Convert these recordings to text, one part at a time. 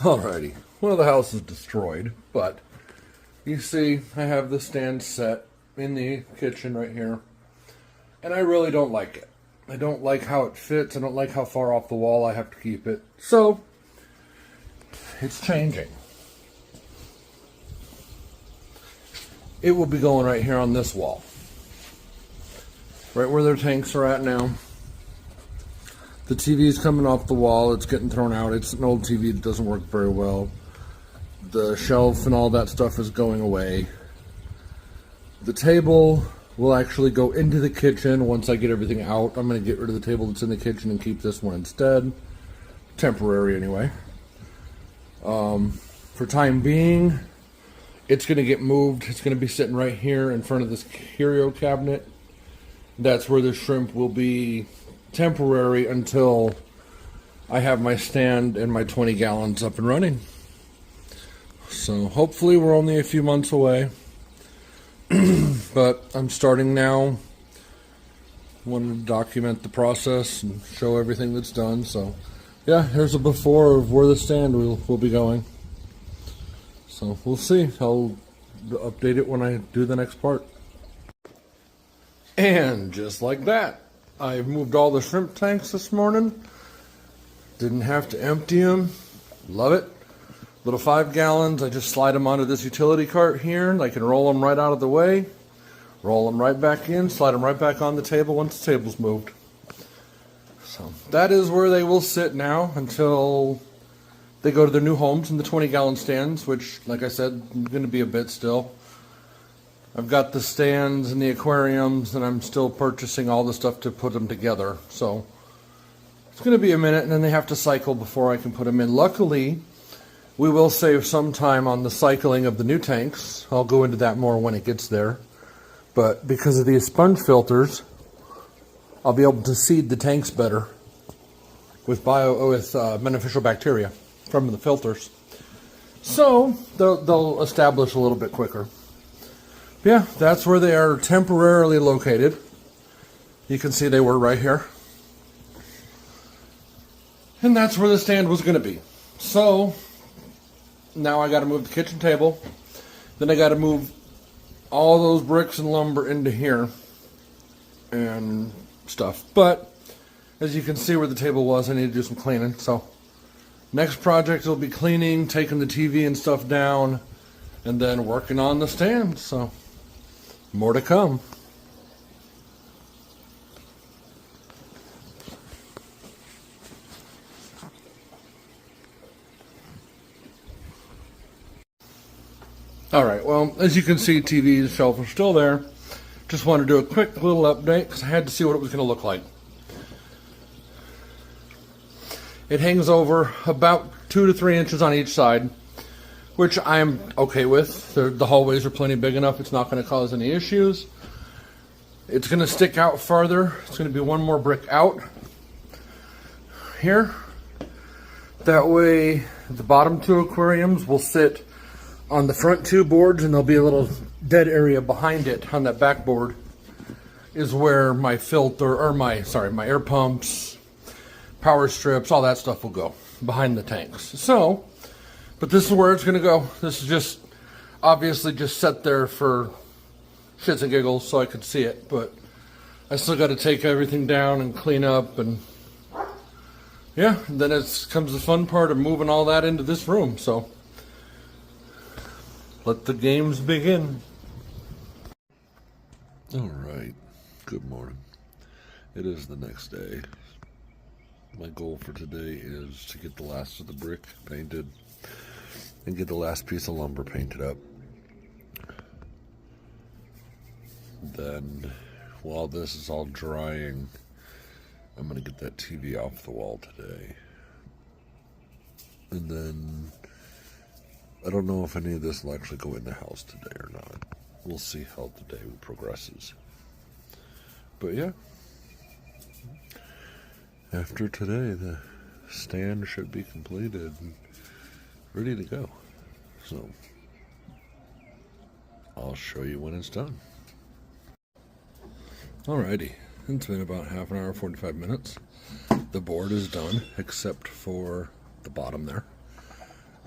Alrighty, well the house is destroyed, but you see I have the stand set in the kitchen right here, and I really don't like it. I don't like how it fits, I don't like how far off the wall I have to keep it, so it's changing. It will be going right here on this wall, right where their tanks are at now. The TV is coming off the wall, it's getting thrown out. It's an old TV that doesn't work very well. The shelf and all that stuff is going away. The table will actually go into the kitchen once I get everything out. I'm going to get rid of the table that's in the kitchen and keep this one instead. Temporary anyway. For time being, it's going to get moved. It's going to be sitting right here in front of this curio cabinet. That's where the shrimp will be temporary until I have my stand and my 20 gallons up and running. So hopefully we're only a few months away. But I'm starting now. Wanted to document the process and show everything that's done. So yeah, here's a before of where the stand will be going. So we'll see. I'll update it when I do the next part. And just like that, I've moved all the shrimp tanks this morning. Didn't have to empty them. Love it. Little 5 gallons. I just slide them onto this utility cart here, and I can roll them right out of the way. Roll them right back in, slide them right back on the table once the table's moved. So that is where they will sit now until they go to their new homes in the 20-gallon stands, which, like I said, is going to be a bit still. I've got the stands and the aquariums, and I'm still purchasing all the stuff to put them together. So it's going to be a minute, and then they have to cycle before I can put them in. Luckily, we will save some time on the cycling of the new tanks. I'll go into that more when it gets there. But because of these sponge filters, I'll be able to seed the tanks better with beneficial bacteria from the filters. So they'll establish a little bit quicker. Yeah, that's where they are temporarily located. You can see they were right here. And that's where the stand was going to be. So now I got to move the kitchen table. Then I got to move all those bricks and lumber into here and stuff. But as you can see where the table was, I need to do some cleaning. So next project will be cleaning, taking the TV and stuff down, and then working on the stand. So more to come. Alright, well, as you can see, TV's shelf is still there. Just want to do a quick little update because I had to see what it was going to look like. It hangs over about 2 to 3 inches on each side, which I'm okay with. The hallways are plenty big enough. It's not going to cause any issues. It's going to stick out farther. It's going to be one more brick out here. That way, the bottom 2 aquariums will sit on the front 2 boards, and there'll be a little dead area behind it on that back board is where my filter, or my air pumps, power strips, all that stuff will go behind the tanks. So, but this is where it's going to go. This is just obviously just set there for shits and giggles so I could see it, but I still got to take everything down and clean up, and yeah, and then comes the fun part of moving all that into this room. So let the games begin. All right, good morning. It is the next day. My goal for today is to get the last of the brick painted and get the last piece of lumber painted up. Then, while this is all drying, I'm going to get that TV off the wall today. And then, I don't know if any of this will actually go in the house today or not. We'll see how the day progresses. But yeah, after today, the stand should be completed and ready to go. So, I'll show you when it's done. Alrighty, it's been about half an hour, 45 minutes. The board is done, except for the bottom there.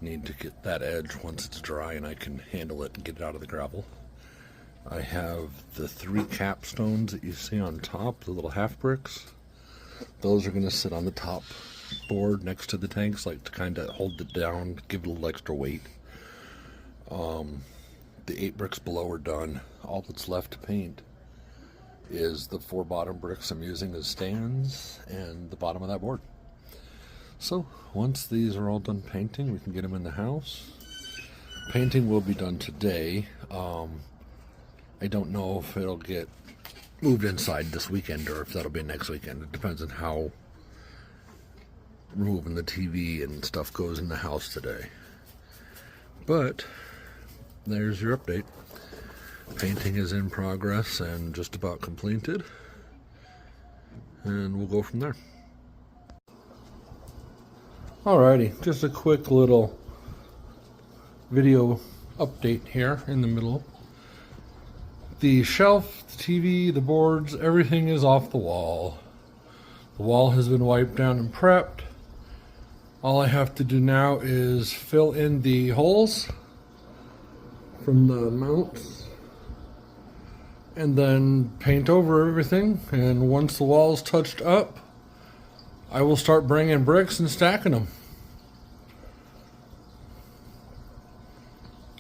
Need to get that edge once it's dry and I can handle it and get it out of the gravel. I have the 3 capstones that you see on top, the little half bricks. Those are going to sit on the top board next to the tanks, like to kind of hold it down, give it a little extra weight. The 8 bricks below are done. All that's left to paint is the 4 bottom bricks I'm using as stands and the bottom of that board. So once these are all done painting, we can get them in the house. Painting will be done today. I don't know if it'll get moved inside this weekend or if that'll be next weekend. It depends on how removing the TV and stuff goes in the house today. But there's your update. Painting is in progress and just about completed. And we'll go from there. Alrighty, just a quick little video update here in the middle. The shelf, the TV, the boards, everything is off the wall. The wall has been wiped down and prepped. All I have to do now is fill in the holes from the mounts and then paint over everything. And once the wall's touched up, I will start bringing bricks and stacking them.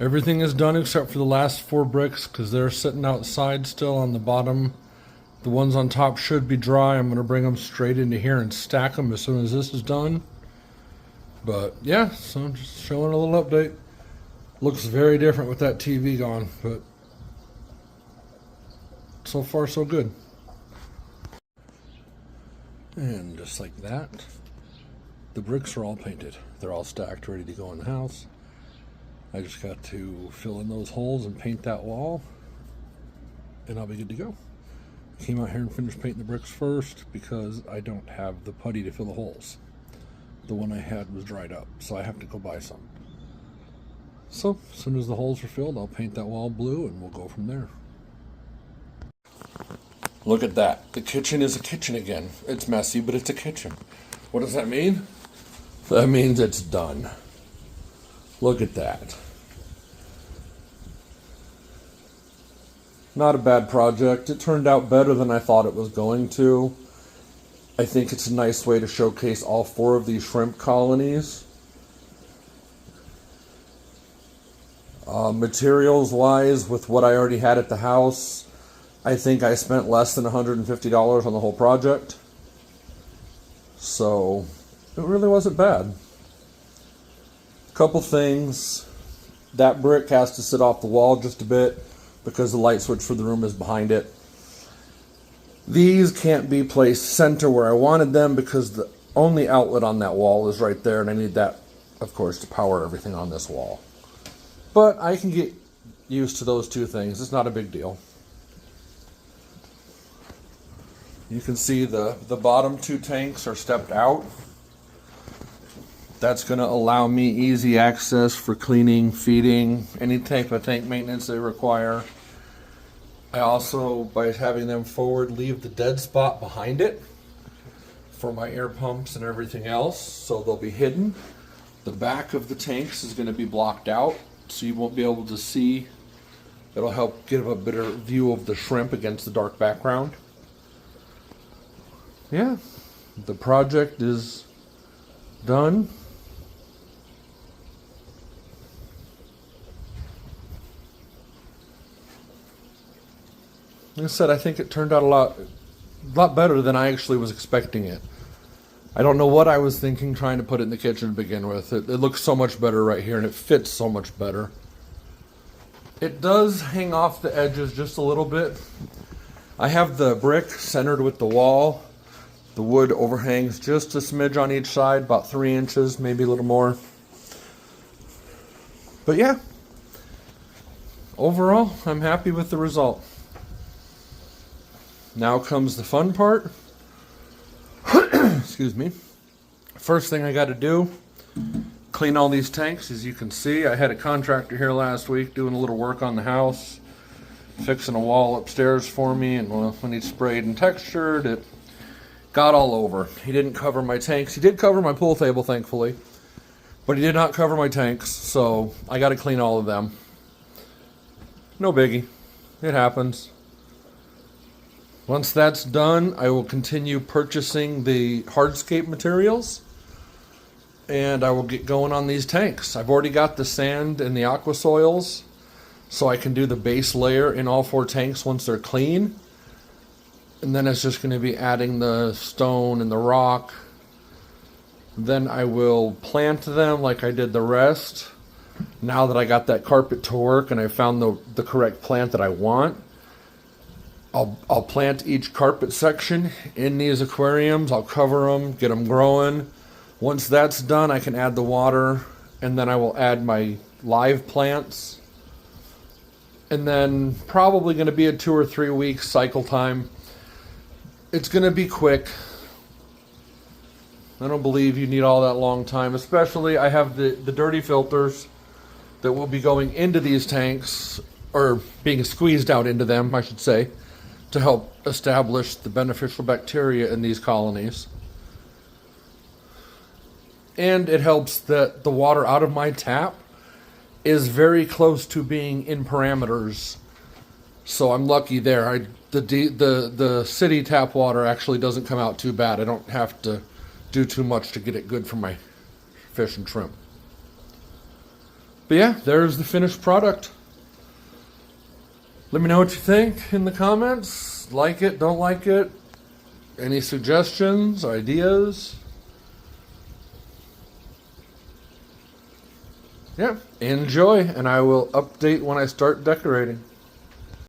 Everything is done except for the last 4 bricks because they're sitting outside still on the bottom. The ones on top should be dry. I'm going to bring them straight into here and stack them as soon as this is done. But yeah, so I'm just showing a little update. Looks very different with that TV gone, but so far so good. And just like that, the bricks are all painted. They're all stacked, ready to go in the house. I just got to fill in those holes and paint that wall, and I'll be good to go. Came out here and finished painting the bricks first because I don't have the putty to fill the holes. The one I had was dried up, so I have to go buy some. So, as soon as the holes are filled, I'll paint that wall blue and we'll go from there. Look at that. The kitchen is a kitchen again. It's messy, but it's a kitchen. What does that mean? That means it's done. Look at that. Not a bad project. It turned out better than I thought it was going to. I think it's a nice way to showcase all 4 of these shrimp colonies. Materials wise, with what I already had at the house, I think I spent less than $150 on the whole project. So it really wasn't bad. Couple things. That brick has to sit off the wall just a bit because the light switch for the room is behind it. These can't be placed center where I wanted them because the only outlet on that wall is right there, and I need that, of course, to power everything on this wall. But I can get used to those 2 things. It's not a big deal. You can see the bottom 2 tanks are stepped out. That's going to allow me easy access for cleaning, feeding, any type of tank maintenance they require. I also, by having them forward, leave the dead spot behind it for my air pumps and everything else, so they'll be hidden. The back of the tanks is going to be blocked out, so you won't be able to see. It'll help give a better view of the shrimp against the dark background. Yeah, the project is done. Like I said, I think it turned out a lot better than I actually was expecting it. I don't know what I was thinking trying to put it in the kitchen to begin with. It looks so much better right here, and it fits so much better. It does hang off the edges just a little bit. I have the brick centered with the wall. The wood overhangs just a smidge on each side, about 3 inches, maybe a little more. But yeah, overall, I'm happy with the result. Now comes the fun part. Excuse me. First thing I got to do, clean all these tanks. As you can see, I had a contractor here last week doing a little work on the house, fixing a wall upstairs for me, and when he sprayed and textured, it got all over. He didn't cover my tanks. He did cover my pool table, thankfully. But he did not cover my tanks, so I got to clean all of them. No biggie. It happens. Once that's done, I will continue purchasing the hardscape materials, and I will get going on these tanks. I've already got the sand and the aqua soils, so I can do the base layer in all 4 tanks once they're clean. And then it's just going to be adding the stone and the rock. Then I will plant them like I did the rest. Now that I got that carpet to work and I found the correct plant that I want, I'll plant each carpet section in these aquariums. I'll cover them, get them growing. Once that's done, I can add the water, and then I will add my live plants. And then probably going to be a 2 or 3 week cycle time. It's going to be quick. I don't believe you need all that long time, especially I have the dirty filters that will be going into these tanks, or being squeezed out into them, I should say, to help establish the beneficial bacteria in these colonies. And it helps that the water out of my tap is very close to being in parameters. So I'm lucky there. The city tap water actually doesn't come out too bad. I don't have to do too much to get it good for my fish and shrimp. But yeah, there's the finished product. Let me know what you think in the comments. Like it, don't like it. Any suggestions, ideas? Yeah, enjoy, and I will update when I start decorating.